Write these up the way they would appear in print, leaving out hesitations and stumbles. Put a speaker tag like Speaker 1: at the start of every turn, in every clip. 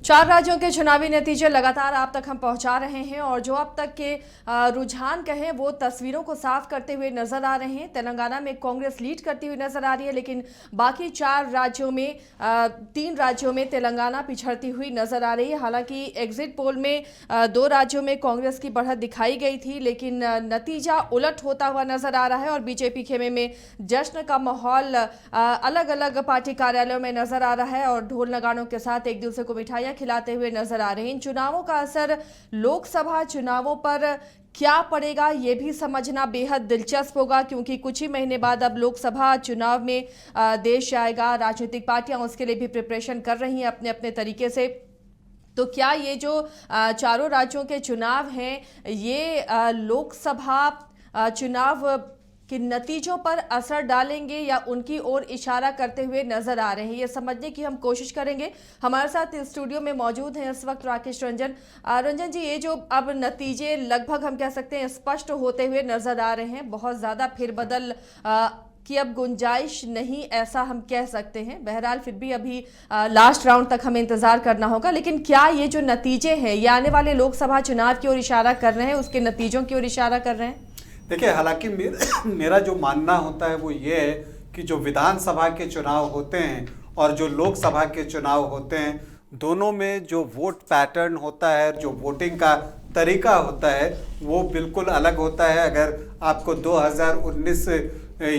Speaker 1: 4 राज्यों के चुनावी नतीजे लगातार आप तक हम पहुंचा रहे हैं और जो अब तक के रुझान कहें वो तस्वीरों को साफ करते हुए नजर आ रहे हैं। तेलंगाना में कांग्रेस लीड करती हुई नजर आ रही है, लेकिन बाकी 4 राज्यों में 3 राज्यों में तेलंगाना पिछड़ती हुई नजर आ रही है। हालांकि एग्जिट पोल में 2 राज्यों में कांग्रेस की बढ़त दिखाई गई थी, लेकिन नतीजा उलट होता हुआ नजर आ रहा है और बीजेपी खेमे में जश्न का माहौल अलग अलग पार्टी कार्यालयों में नजर आ रहा है और ढोल नगाड़ों के साथ एक दूसरे को मिठाइयां खिलाते हुए नजर आ रहे हैं। इन चुनावों का असर लोकसभा चुनावों पर क्या पड़ेगा ये भी समझना बेहद दिलचस्प होगा, क्योंकि कुछ ही महीने बाद अब लोकसभा चुनाव में देश जाएगा। राजनीतिक पार्टियां उसके लिए भी प्रिपरेशन कर रही हैं अपने अपने तरीके से। तो क्या ये जो चारों राज्यों के चुनाव हैं ये लोकसभा चुनाव कि नतीजों पर असर डालेंगे या उनकी ओर इशारा करते हुए नजर आ रहे हैं, ये समझने की हम कोशिश करेंगे। हमारे साथ इस स्टूडियो में मौजूद हैं इस वक्त राकेश रंजन। रंजन जी, ये जो अब नतीजे लगभग हम कह सकते हैं स्पष्ट होते हुए नजर आ रहे हैं, बहुत ज्यादा फिरबदल की अब गुंजाइश नहीं ऐसा हम कह सकते हैं। बहरहाल फिर भी अभी लास्ट राउंड तक हमें इंतजार करना होगा, लेकिन क्या ये जो नतीजे हैं ये आने वाले लोकसभा चुनाव की ओर इशारा कर रहे हैं, उसके नतीजों की ओर इशारा कर रहे हैं?
Speaker 2: देखिए, हालांकि मेरा जो मानना होता है वो ये है कि जो विधानसभा के चुनाव होते हैं और जो लोकसभा के चुनाव होते हैं, दोनों में जो वोट पैटर्न होता है, जो वोटिंग का तरीका होता है वो बिल्कुल अलग होता है। अगर आपको 2019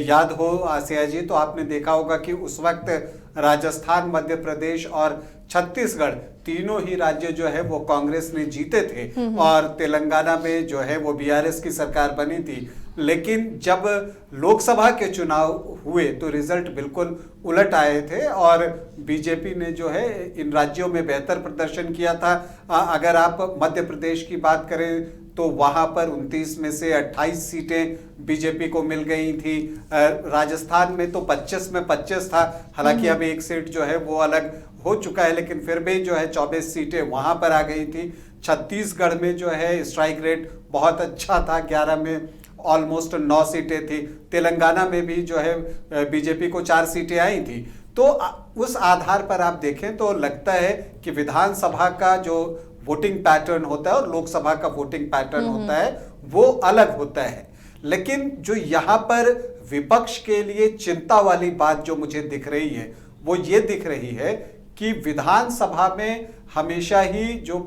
Speaker 2: याद हो आसिया जी, तो आपने देखा होगा कि उस वक्त राजस्थान, मध्य प्रदेश और छत्तीसगढ़ तीनों ही राज्य जो है वो कांग्रेस ने जीते थे और तेलंगाना में जो है वो बीआरएस की सरकार बनी थी। लेकिन जब लोकसभा के चुनाव हुए तो रिजल्ट बिल्कुल उलट आए थे और बीजेपी ने जो है इन राज्यों में बेहतर प्रदर्शन किया था। अगर आप मध्य प्रदेश की बात करें तो वहां पर 29 में से 28 सीटें बीजेपी को मिल गई थी। राजस्थान में तो 25 में 25 था, हालांकि अब एक सीट जो है वो अलग हो चुका है, लेकिन फिर भी जो है 24 सीटें वहां पर आ गई थी। छत्तीसगढ़ में जो है स्ट्राइक रेट बहुत अच्छा था, 11 में ऑलमोस्ट 9 सीटें थी। तेलंगाना में भी जो है बीजेपी को 4 सीटें आई थी। तो उस आधार पर आप देखें तो लगता है कि विधानसभा का जो वोटिंग पैटर्न होता है और लोकसभा का वोटिंग पैटर्न होता है वो अलग होता है। लेकिन जो यहाँ पर विपक्ष के लिए चिंता वाली बात जो मुझे दिख रही है वो ये दिख रही है कि विधानसभा में हमेशा ही जो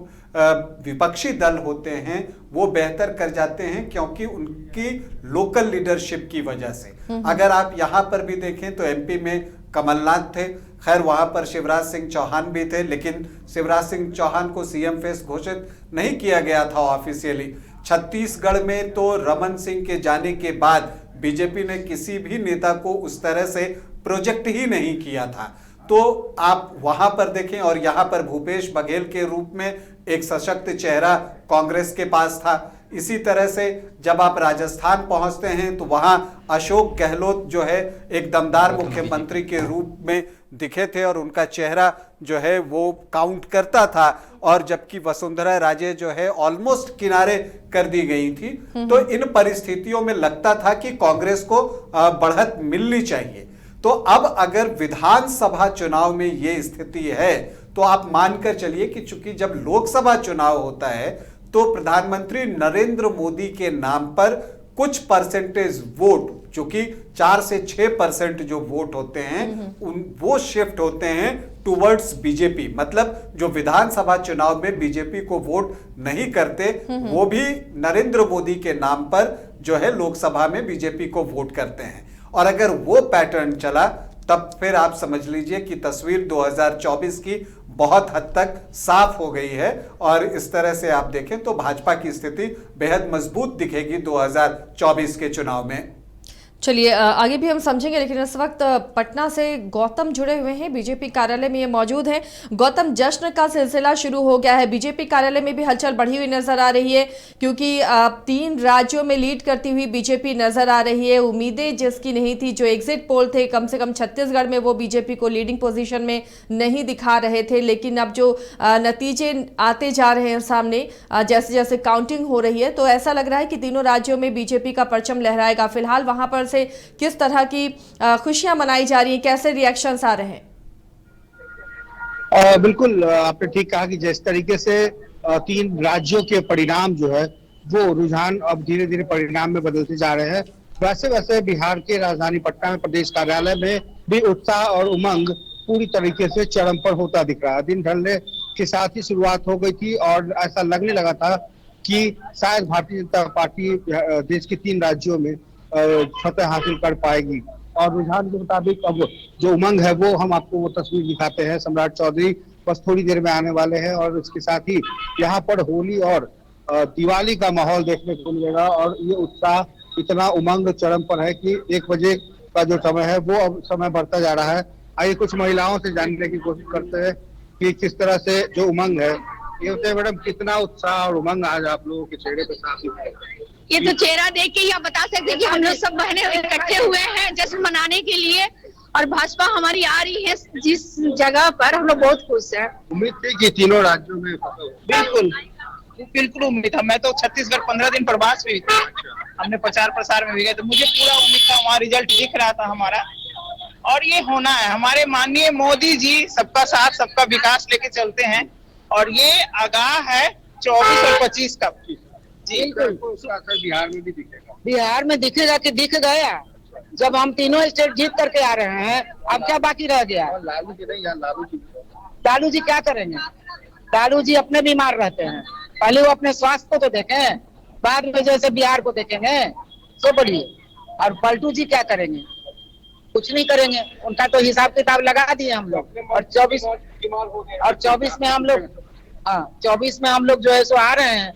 Speaker 2: विपक्षी दल होते हैं वो बेहतर कर जाते हैं, क्योंकि उनकी लोकल लीडरशिप की वजह से। अगर आप यहाँ पर भी देखें तो एमपी में कमलनाथ थे, खैर वहां पर शिवराज सिंह चौहान भी थे, लेकिन शिवराज सिंह चौहान को सीएम फेस घोषित नहीं किया गया था ऑफिशियली। छत्तीसगढ़ में तो रमन सिंह के जाने के बाद बीजेपी ने किसी भी नेता को उस तरह से प्रोजेक्ट ही नहीं किया था। तो आप वहां पर देखें और यहाँ पर भूपेश बघेल के रूप में एक सशक्त चेहरा कांग्रेस के पास था। इसी तरह से जब आप राजस्थान पहुंचते हैं तो वहां अशोक गहलोत जो है एक दमदार मुख्यमंत्री के रूप में दिखे थे और उनका चेहरा जो है वो काउंट करता था, और जबकि वसुंधरा राजे जो है ऑलमोस्ट किनारे कर दी गई थी। तो इन परिस्थितियों में लगता था कि कांग्रेस को बढ़त मिलनी चाहिए। तो अब अगर विधानसभा चुनाव में ये स्थिति है तो आप मानकर चलिए कि चूंकि जब लोकसभा चुनाव होता है तो प्रधानमंत्री नरेंद्र मोदी के नाम पर कुछ परसेंटेज वोट, जो कि 4 से 6% जो वोट होते हैं वो शिफ्ट होते हैं टुवर्ड्स बीजेपी। मतलब जो विधानसभा चुनाव में बीजेपी को वोट नहीं करते वो भी नरेंद्र मोदी के नाम पर जो है लोकसभा में बीजेपी को वोट करते हैं। और अगर वो पैटर्न चला तब फिर आप समझ लीजिए कि तस्वीर 2024 की बहुत हद तक साफ हो गई है और इस तरह से आप देखें तो भाजपा की स्थिति बेहद मजबूत दिखेगी 2024 के चुनाव में।
Speaker 1: चलिए आगे भी हम समझेंगे, लेकिन इस वक्त पटना से गौतम जुड़े हुए हैं, बीजेपी कार्यालय में ये मौजूद हैं। गौतम, जश्न का सिलसिला शुरू हो गया है, बीजेपी कार्यालय में भी हलचल बढ़ी हुई नजर आ रही है, क्योंकि 3 राज्यों में लीड करती हुई बीजेपी नजर आ रही है। उम्मीदें जिसकी नहीं थी, जो एग्जिट पोल थे कम से कम छत्तीसगढ़ में वो बीजेपी को लीडिंग पोजीशन में नहीं दिखा रहे थे, लेकिन अब जो नतीजे आते जा रहे हैं सामने, जैसे जैसे काउंटिंग हो रही है, तो ऐसा लग रहा है कि तीनों राज्यों में बीजेपी का परचम लहराएगा। फिलहाल वहां पर से किस तरह की खुशियां मनाई जा रही हैं, कैसे रिएक्शंस आ रहे हैं?
Speaker 3: बिल्कुल आपने ठीक कहा कि जिस तरीके से 3 राज्यों के परिणाम जो है वो रुझान अब धीरे धीरे परिणाम में बदलते जा रहे हैं, वैसे वैसे बिहार के राजधानी पटना में प्रदेश कार्यालय में भी उत्साह और उमंग पूरी तरीके से चरम पर होता दिख रहा है। दिन ढलने के साथ ही शुरुआत हो गई थी और ऐसा लगने लगा था कि शायद भारतीय जनता पार्टी देश के 3 राज्यों में फतह हासिल कर पाएगी। और रुझान के मुताबिक अब जो उमंग है वो हम आपको वो तस्वीर दिखाते हैं। सम्राट चौधरी बस थोड़ी देर में आने वाले हैं और इसके साथ ही यहाँ पर होली और दिवाली का माहौल देखने को मिलेगा और ये उत्साह इतना उमंग चरम पर है कि 1 बजे का जो समय है वो अब समय बढ़ता जा रहा है। आइए कुछ महिलाओं से जानने की कोशिश करते हैं कि किस तरह से जो उमंग है। ये बताइए मैडम, कितना उत्साह और उमंग आज आप लोगों के चेहरे पर साफ दिख रहा है?
Speaker 4: ये तो चेहरा देख के ही आप बता सकते हैं कि हम लोग सब बहनें इकट्ठे हुए हैं जश्न मनाने के लिए और भाजपा हमारी आ रही है जिस जगह पर, हम लोग बहुत खुश हैं।
Speaker 3: उम्मीद थी कि तीनों राज्यों में
Speaker 5: बिल्कुल बिल्कुल उम्मीद था। मैं तो छत्तीसगढ़ 15 दिन प्रवास में था, हमने प्रचार प्रसार में भी गए तो मुझे पूरा उम्मीद था, वहाँ रिजल्ट दिख रहा था हमारा और ये होना है। हमारे माननीय मोदी जी सबका साथ सबका विकास लेके चलते हैं और ये आगाह है 24 और 25 का जी।
Speaker 3: बिहार में भी दिखेगा,
Speaker 6: बिहार में दिखेगा कि दिख गया। जब हम तीनों स्टेट जीत करके आ रहे हैं, अब क्या बाकी रह गया?
Speaker 3: लालू जी नहीं,
Speaker 6: लालू जी क्या करेंगे? लालू जी अपने बीमार रहते हैं, पहले वो अपने स्वास्थ्य को तो देखें, बाद में जैसे बिहार को देखेंगे तो बढ़िए। और पलटू जी क्या करेंगे? कुछ नहीं करेंगे, उनका तो हिसाब किताब लगा दिए हम लोग। और 24 में हम लोग 24 में हम लोग जो है सो आ रहे हैं,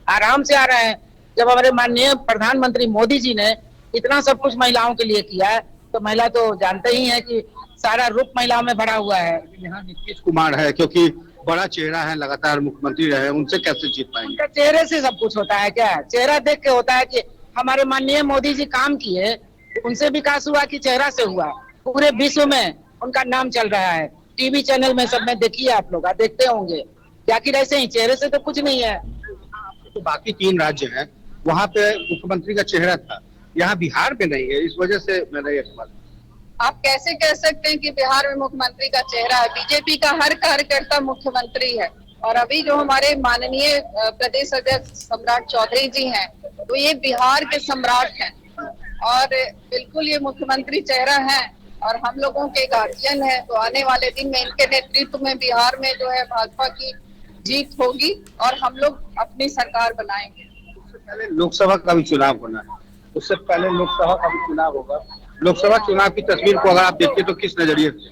Speaker 6: आराम से आ रहे हैं। जब हमारे माननीय प्रधानमंत्री मोदी जी ने इतना सब कुछ महिलाओं के लिए किया है तो महिला तो जानते ही है कि सारा रूप महिलाओं में भरा हुआ है।
Speaker 3: यहाँ नीतीश कुमार है, क्योंकि बड़ा चेहरा है, लगातार मुख्यमंत्री रहे, उनसे कैसे जीत पाएंगे?
Speaker 6: उनका चेहरे से सब कुछ होता है क्या? चेहरा देख के होता है कि हमारे माननीय मोदी जी काम किए, उनसे विकास हुआ कि चेहरा से हुआ? पूरे विश्व में उनका नाम चल रहा है, टीवी चैनल में सब में देखिए, आप लोग देखते होंगे। जाकिर ऐसे ही चेहरे से तो कुछ नहीं है।
Speaker 3: तो बाकी 3 राज्य हैं, वहाँ पे मुख्यमंत्री का चेहरा था, यहाँ बिहार में नहीं है, इस वजह से मैंने ये सवाल।
Speaker 4: आप कैसे कह सकते हैं कि बिहार में मुख्यमंत्री का चेहरा है? बीजेपी का हर कार्यकर्ता मुख्यमंत्री है और अभी जो हमारे माननीय प्रदेश अध्यक्ष सम्राट चौधरी जी हैं तो ये बिहार के सम्राट हैं और बिल्कुल ये मुख्यमंत्री चेहरा है और हम लोगों के गार्जियन है। तो आने वाले दिन में इनके नेतृत्व में बिहार में जो है भाजपा की जीत होगी और हम लोग अपनी सरकार बनाएंगे।
Speaker 3: उससे पहले लोकसभा का भी चुनाव होना है, उससे पहले लोकसभा का भी चुनाव होगा। लोकसभा चुनाव की तस्वीर को अगर आप देखिए तो किस नजरिए से?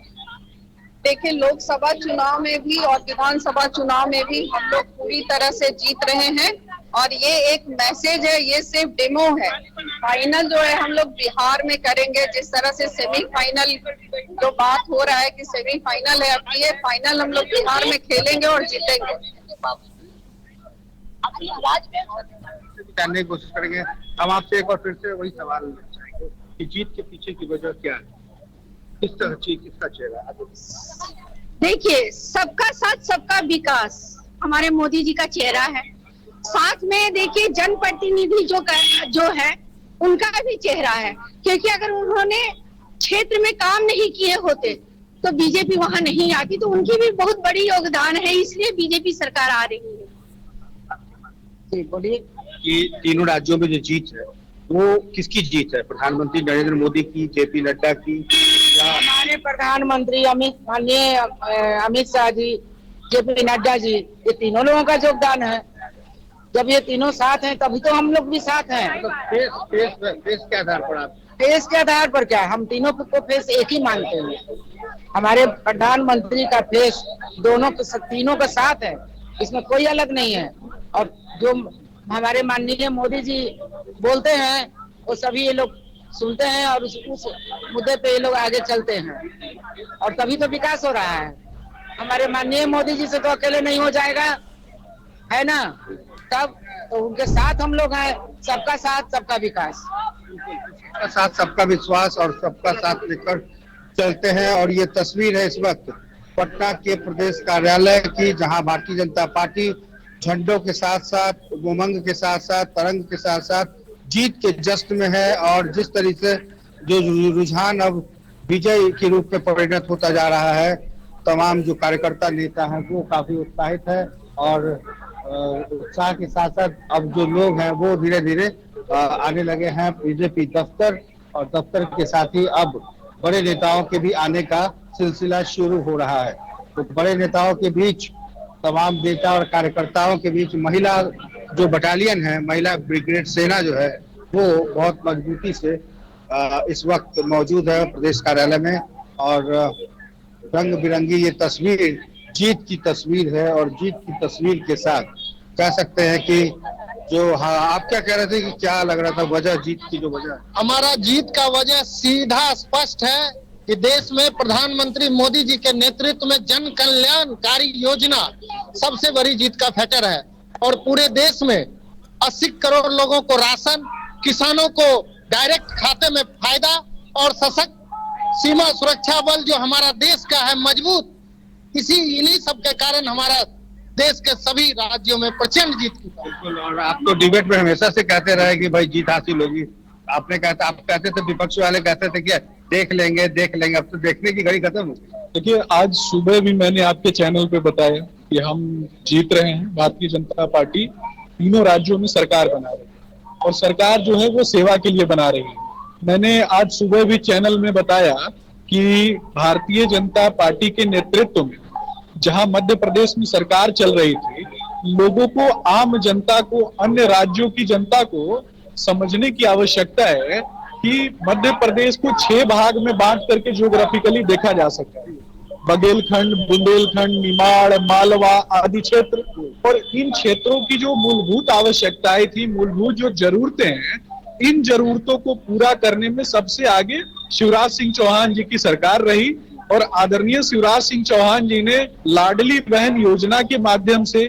Speaker 4: देखिए, लोकसभा चुनाव में भी और विधानसभा चुनाव में भी हम लोग पूरी तरह से जीत रहे हैं और ये एक मैसेज है, ये सिर्फ डेमो है। फाइनल जो है हम लोग बिहार में करेंगे। जिस तरह से सेमीफाइनल जो बात हो रहा है कि सेमीफाइनल है, अब ये फाइनल हम लोग बिहार में खेलेंगे और जीतेंगे।
Speaker 3: जानने की कोशिश करेंगे हम आपसे एक बार फिर से वही सवाल कि जीत के पीछे की वजह क्या है, किस तरह किसका चेहरा?
Speaker 4: देखिए, सबका साथ सबका विकास हमारे मोदी जी का चेहरा है। साथ में देखिए जनप्रतिनिधि जो है उनका भी चेहरा है, क्योंकि अगर उन्होंने क्षेत्र में काम नहीं किए होते तो बीजेपी वहां नहीं आती, तो उनकी भी बहुत बड़ी योगदान है, इसलिए बीजेपी सरकार आ रही है।
Speaker 6: बोलिए
Speaker 3: कि तीनों राज्यों में जो जीत है वो किसकी जीत है? प्रधानमंत्री नरेंद्र मोदी की, जेपी नड्डा की, या
Speaker 6: हमारे प्रधानमंत्री माननीय अमित शाह जी, जेपी नड्डा जी, ये तीनों लोगों का योगदान है। जब ये तीनों साथ हैं तभी तो हम लोग भी साथ हैं।
Speaker 3: फेस के आधार पर आप?
Speaker 6: फेस के आधार पर क्या, हम तीनों को फेस एक ही मानते हैं। हमारे प्रधानमंत्री का फेस तीनों का साथ है, इसमें कोई अलग नहीं है। और जो हमारे माननीय मोदी जी बोलते हैं वो सभी ये लोग सुनते हैं और उस मुद्दे पे ये लोग आगे चलते हैं और तभी तो विकास हो रहा है। हमारे माननीय मोदी जी से तो अकेले नहीं हो जाएगा, है ना? तब तो उनके साथ हम लोग हैं, सबका साथ सबका विकास,
Speaker 3: सबका साथ सबका विश्वास और सबका साथ लेकर चलते हैं। और ये तस्वीर है इस वक्त पटना के प्रदेश कार्यालय की, जहां भारतीय जनता पार्टी झंडों के साथ साथ, उमंग के साथ साथ, तरंग के साथ साथ जीत के जश्न में है। और जिस तरीके से जो रुझान अब विजय के रूप में परिणत होता जा रहा है, तमाम जो कार्यकर्ता नेता हैं वो काफी उत्साहित है और उत्साह के साथ साथ अब जो लोग हैं वो धीरे धीरे आने लगे हैं बीजेपी दफ्तर, और दफ्तर के साथ ही अब बड़े नेताओं के भी आने का सिलसिला शुरू हो रहा है। तो बड़े नेताओं के बीच, तमाम नेता और कार्यकर्ताओं के बीच महिला जो बटालियन है, महिला ब्रिगेड सेना जो है वो बहुत मजबूती से इस वक्त मौजूद है प्रदेश कार्यालय में। और रंग बिरंगी ये तस्वीर जीत की तस्वीर है, और जीत की तस्वीर के साथ कह सकते हैं कि जो, हाँ आप क्या कह रहे थे कि क्या लग रहा था वजह, जीत की जो वजह?
Speaker 7: हमारा जीत का वजह सीधा स्पष्ट है कि देश में प्रधानमंत्री मोदी जी के नेतृत्व में जन कल्याणकारी योजना सबसे बड़ी जीत का फैक्टर है। और पूरे देश में 80 करोड़ लोगों को राशन, किसानों को डायरेक्ट खाते में फायदा, और सशक्त सीमा सुरक्षा बल जो हमारा देश का है मजबूत, इन्हीं सब के कारण हमारा देश के सभी राज्यों में प्रचंड जीत की।
Speaker 3: बिल्कुल, और आप तो डिबेट में हमेशा से कहते रहे कि भाई जीत हासिल होगी। आपने कहता, आप कहते थे, विपक्ष वाले कहते थे कि देख लेंगे देख लेंगे, अब तो देखने की घड़ी खत्म हो गई।
Speaker 8: देखिए, आज सुबह भी मैंने आपके चैनल पे बताया कि हम जीत रहे हैं। भारतीय जनता पार्टी तीनों राज्यों में सरकार बना रही है, और सरकार जो है वो सेवा के लिए बना रही है। मैंने आज सुबह भी चैनल में बताया कि भारतीय जनता पार्टी के नेतृत्व में जहां मध्य प्रदेश में सरकार चल रही थी, लोगों को, आम जनता को, अन्य राज्यों की जनता को समझने की आवश्यकता है कि मध्य प्रदेश को 6 भाग में बांट करके ज्योग्राफिकली देखा जा सकता है। बघेलखंड, बुंदेलखंड, निमाड़, मालवा आदि क्षेत्र, और इन क्षेत्रों की जो मूलभूत आवश्यकताएं थी, मूलभूत जो जरूरतें हैं, इन जरूरतों को पूरा करने में सबसे आगे शिवराज सिंह चौहान जी की सरकार रही। और आदरणीय शिवराज सिंह चौहान जी ने लाडली बहन योजना के माध्यम से,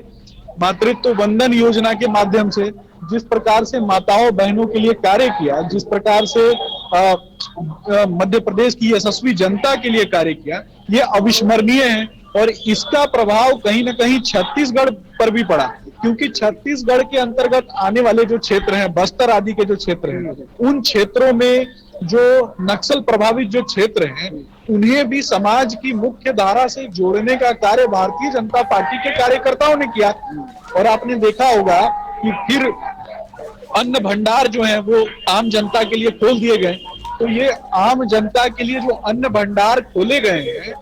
Speaker 8: मातृत्व वंदन योजना के माध्यम से जिस प्रकार से माताओं बहनों के लिए कार्य किया, जिस प्रकार से मध्य प्रदेश की यशस्वी जनता के लिए कार्य किया, ये अविस्मरणीय है। और इसका प्रभाव कहीं ना कहीं छत्तीसगढ़ पर भी पड़ा, क्योंकि छत्तीसगढ़ के अंतर्गत आने वाले जो क्षेत्र हैं, बस्तर आदि के जो क्षेत्र हैं, उन क्षेत्रों में जो नक्सल प्रभावित जो क्षेत्र हैं, उन्हें भी समाज की मुख्य धारा से जोड़ने का कार्य भारतीय जनता पार्टी के कार्यकर्ताओं ने किया। और आपने देखा होगा कि फिर अन्न भंडार जो है वो आम जनता के लिए खोल दिए गए। तो ये आम जनता के लिए जो अन्न भंडार खोले गए हैं,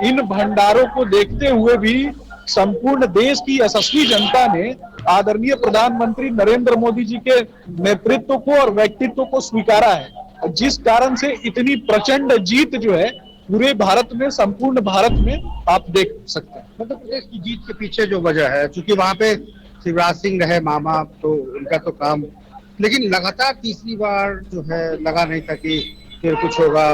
Speaker 8: इन भंडारों को देखते हुए भी संपूर्ण देश की यशस्वी जनता ने आदरणीय प्रधानमंत्री नरेंद्र मोदी जी के नेतृत्व को और व्यक्तित्व को स्वीकारा है, जिस कारण से इतनी प्रचंड जीत जो है पूरे भारत में, संपूर्ण भारत में आप देख सकते हैं।
Speaker 3: मध्य प्रदेश की जीत के पीछे जो वजह है, चूंकि वहां पे शिवराज सिंह रहे मामा, तो उनका तो काम, लेकिन लगातार तीसरी बार जो है लगा नहीं था कि फिर कुछ होगा।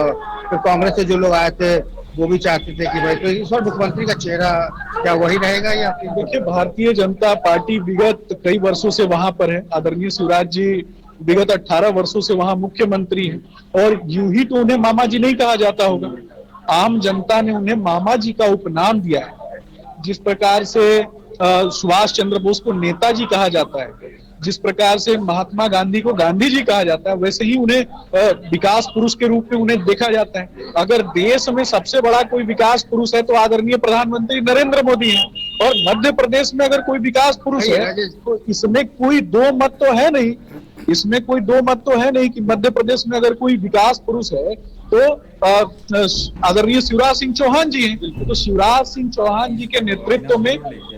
Speaker 3: फिर कांग्रेस से जो लोग आए थे वो भी चाहते थे कि भाई, तो इस बार मुख्यमंत्री का चेहरा क्या वही रहेगा या फिर?
Speaker 8: देखिए, भारतीय जनता पार्टी विगत कई वर्षों से वहां पर है। आदरणीय शिवराज जी विगत 18 वर्षों से वहां मुख्यमंत्री हैं, और यूं ही तो उन्हें मामा जी नहीं कहा जाता होगा। आम जनता ने उन्हें मामा जी का उपनाम दिया है। जिस प्रकार से सुभाष चंद्र बोस को नेताजी कहा जाता है, जिस प्रकार से महात्मा गांधी को गांधी जी कहा जाता है, वैसे ही उन्हें विकास पुरुष के रूप में उन्हें देखा जाता है। अगर देश में सबसे बड़ा कोई विकास पुरुष है तो आदरणीय प्रधानमंत्री नरेंद्र मोदी हैं, और मध्य प्रदेश में अगर कोई विकास पुरुष है तो इसमें कोई दो मत तो है नहीं, इसमें कोई दो मत तो है नहीं कि मध्य प्रदेश में अगर कोई विकास पुरुष है तो आदरणीय शिवराज सिंह चौहान जी हैं। तो शिवराज सिंह चौहान जी के नेतृत्व में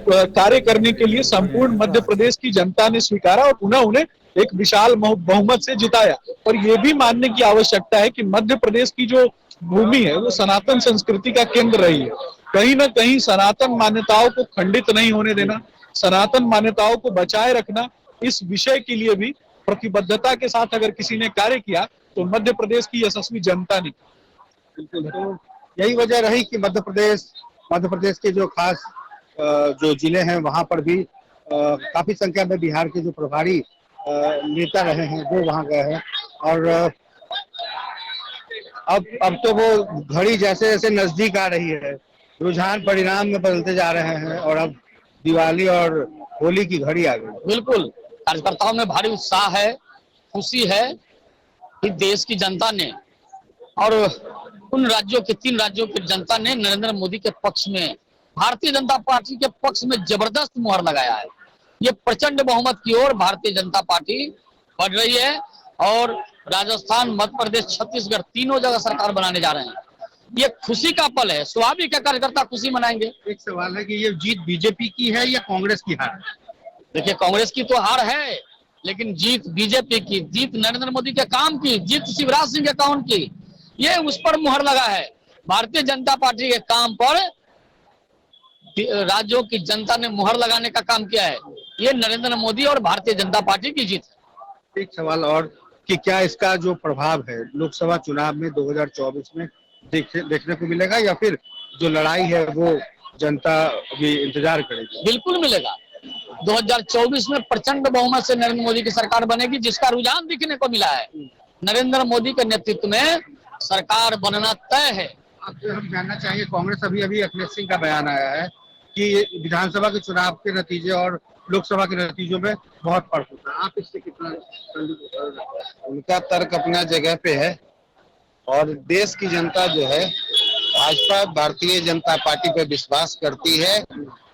Speaker 8: कार्य करने के लिए संपूर्ण मध्य प्रदेश की जनता ने स्वीकारा, और पुनः उन्हें एक विशाल बहुमत से जिताया। और ये भी मानने की आवश्यकता है कि मध्य प्रदेश की जो भूमि है वो सनातन संस्कृति का केंद्र रही है। कहीं ना कहीं सनातन मान्यताओं को खंडित नहीं होने देना, सनातन मान्यताओं को बचाए रखना, इस विषय के लिए भी प्रतिबद्धता के साथ अगर किसी ने कार्य किया तो मध्य प्रदेश की यशस्वी जनता ने।
Speaker 3: बिल्कुल, तो यही वजह रही कि मध्य प्रदेश के जो खास जो जिले हैं वहां पर भी काफी संख्या में बिहार के जो प्रभारी नेता रहे हैं वो वहां गए हैं। और अब तो वो घड़ी जैसे जैसे नजदीक आ रही है, रुझान परिणाम में बदलते जा रहे हैं, और अब दिवाली और होली की घड़ी आ गई।
Speaker 9: बिल्कुल, कार्यकर्ताओं में भारी उत्साह है, खुशी है कि देश की जनता ने और उन राज्यों के 3 राज्यों की जनता ने नरेंद्र मोदी के पक्ष में, भारतीय जनता पार्टी के पक्ष में जबरदस्त मुहर लगाया है। ये प्रचंड बहुमत की ओर भारतीय जनता पार्टी बढ़ रही है और राजस्थान, मध्य प्रदेश, छत्तीसगढ़ तीनों जगह सरकार बनाने जा रहे हैं। ये खुशी का पल है, स्वाभाविक है कार्यकर्ता खुशी मनाएंगे।
Speaker 3: एक सवाल है कि ये जीत बीजेपी की है या कांग्रेस की हार?
Speaker 9: देखिए, कांग्रेस की तो हार है, लेकिन जीत बीजेपी की, जीत नरेंद्र मोदी के काम की, जीत शिवराज सिंह के काम की, ये उस पर मुहर लगा है। भारतीय जनता पार्टी के काम पर राज्यों की जनता ने मुहर लगाने का काम किया है। ये नरेंद्र मोदी और भारतीय जनता पार्टी की जीत है।
Speaker 3: एक सवाल और कि क्या इसका जो प्रभाव है लोकसभा चुनाव में 2024 में देखने को मिलेगा या फिर जो लड़ाई है वो जनता भी इंतजार करेगी?
Speaker 9: बिल्कुल मिलेगा। 2024 में प्रचंड बहुमत से नरेंद्र मोदी की सरकार बनेगी, जिसका रुझान दिखने को मिला है। नरेंद्र मोदी के नेतृत्व में सरकार बनना तय है।
Speaker 3: आपसे हम जानना चाहेंगे, कांग्रेस अभी अखिलेश सिंह का बयान आया है कि विधानसभा के चुनाव के नतीजे और लोकसभा के नतीजों में बहुत फर्क होता है, आप इससे कितना?
Speaker 10: उनका तर्क अपना जगह पे है और देश की जनता जो है भाजपा भारतीय जनता पार्टी पे विश्वास करती है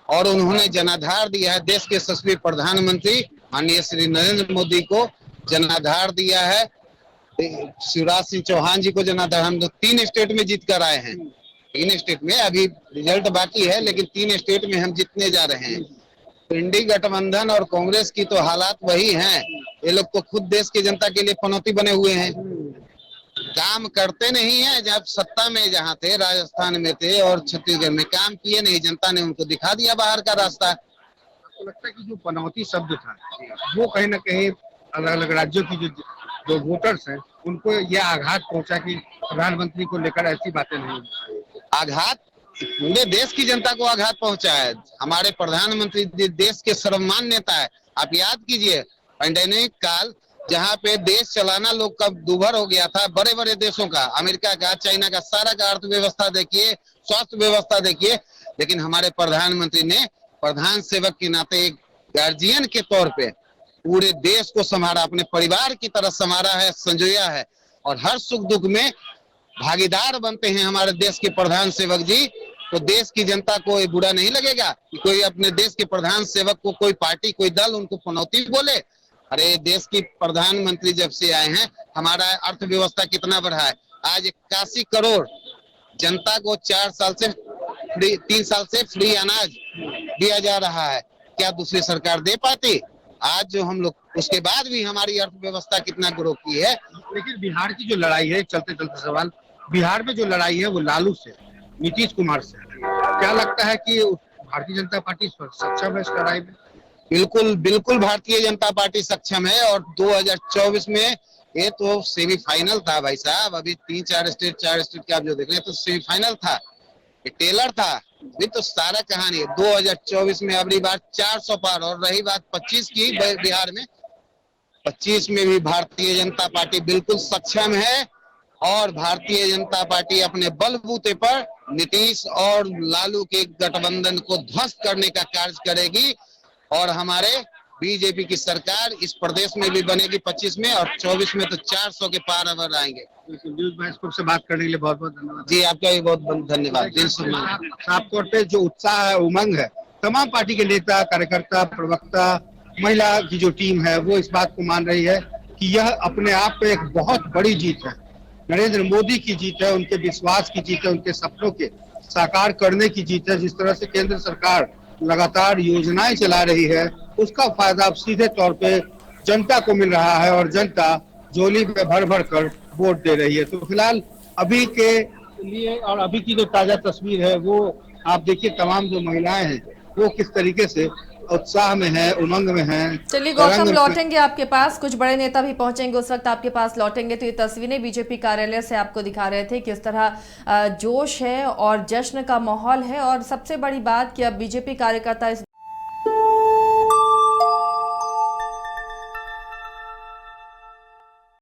Speaker 10: और उन्होंने जनाधार दिया है। देश के यशस्वी प्रधानमंत्री माननीय श्री नरेंद्र मोदी को जनाधार दिया है, शिवराज सिंह चौहान जी को जनाधार। हम तो 3 स्टेट में जीत कर आए हैं, 3 स्टेट में अभी रिजल्ट बाकी है, लेकिन 3 स्टेट में हम जीतने जा रहे हैं। इंडी गठबंधन और कांग्रेस की तो हालात वही हैं। ये लोग तो खुद देश की जनता के लिए पनौती बने हुए हैं, काम करते नहीं है। जब सत्ता में जहाँ थे, राजस्थान में थे और छत्तीसगढ़ में, काम किए नहीं, जनता ने उनको दिखा दिया बाहर का रास्ता।
Speaker 3: आपको लगता है कि जो पनौती शब्द था वो कहीं ना कहीं अलग अलग राज्यों की जो वोटर्स हैं उनको यह आघात पहुंचा कि प्रधानमंत्री को लेकर ऐसी बातें नहीं?
Speaker 10: आघात पूरे देश की जनता को आघात पहुंचा है। हमारे प्रधानमंत्री देश के सर्वमान्य नेता है। आप याद कीजिए, पैंडेमिक काल जहाँ पे देश चलाना लोग का दूभर हो गया था, बड़े बड़े देशों का, अमेरिका का, चाइना का, सारा का अर्थव्यवस्था देखिए, स्वास्थ्य व्यवस्था देखिए, लेकिन हमारे प्रधानमंत्री ने प्रधान सेवक के नाते एक गार्जियन के तौर पे पूरे देश को संभाला, अपने परिवार की तरह संभाला है, संजोया है और हर सुख दुख में भागीदार बनते हैं हमारे देश के प्रधान सेवक जी। तो देश की जनता को ये बुरा नहीं लगेगा कि कोई अपने देश के प्रधान सेवक को कोई पार्टी, कोई दल उनको पनौती बोले। अरे देश की प्रधानमंत्री जब से आए हैं, हमारा अर्थव्यवस्था कितना बढ़ा है। आज 81 करोड़ जनता को 3 साल से फ्री अनाज दिया जा रहा है। क्या दूसरी सरकार दे पाती? आज जो हम लोग, उसके बाद भी हमारी अर्थव्यवस्था कितना ग्रो की है।
Speaker 3: लेकिन बिहार की जो लड़ाई है, चलते चलते सवाल, बिहार में जो लड़ाई है वो लालू से, नीतीश कुमार से, क्या लगता है कि भारतीय जनता पार्टी सक्षम है इस लड़ाई में?
Speaker 10: बिल्कुल भारतीय जनता पार्टी सक्षम है और 2024 में ये तो सेमीफाइनल था भाई साहब। अभी 4 स्टेट के आप जो देख रहे हैं तो सेमीफाइनल था, ये टेलर था, ये तो सारा कहानी है। 2024 में अगली बार 400 पार। और रही बात 25 की, बिहार में 25 में भी भारतीय जनता पार्टी बिल्कुल सक्षम है और भारतीय जनता पार्टी अपने बलबूते पर नीतीश और लालू के गठबंधन को ध्वस्त करने का कार्य करेगी और हमारे बीजेपी की सरकार इस प्रदेश में भी बनेगी 25 में और 24 में तो 400 के पार अवर आएंगे।
Speaker 3: न्यूज़ मैच से बात करने के लिए बहुत बहुत धन्यवाद।
Speaker 10: जी आपका भी बहुत बहुत धन्यवाद। दिल से
Speaker 3: साफ तौर पे जो उत्साह है, उमंग है, तमाम पार्टी के नेता, कार्यकर्ता, प्रवक्ता, महिला की जो टीम है वो इस बात को मान रही है कि यह अपने आप पे एक बहुत बड़ी जीत है, नरेंद्र मोदी की जीत है, उनके विश्वास की जीत है, उनके सपनों के साकार करने की जीत है। जिस तरह से केंद्र सरकार लगातार योजनाएं चला रही है उसका फायदा अब सीधे तौर पे जनता को मिल रहा है और जनता झोली में भर भर कर वोट दे रही है। तो फिलहाल अभी के लिए और अभी की जो ताजा तस्वीर है वो आप देखिए, तमाम जो महिलाएं हैं वो किस तरीके से उत्साह में है, उमंग में है।
Speaker 1: चलिए गौतम, लौटेंगे आपके पास, कुछ बड़े नेता भी पहुंचेंगे उस वक्त आपके पास लौटेंगे। तो ये तस्वीरें बीजेपी कार्यालय से आपको दिखा रहे थे किस तरह जोश है और जश्न का माहौल है। और सबसे बड़ी बात कि अब बीजेपी कार्यकर्ता इस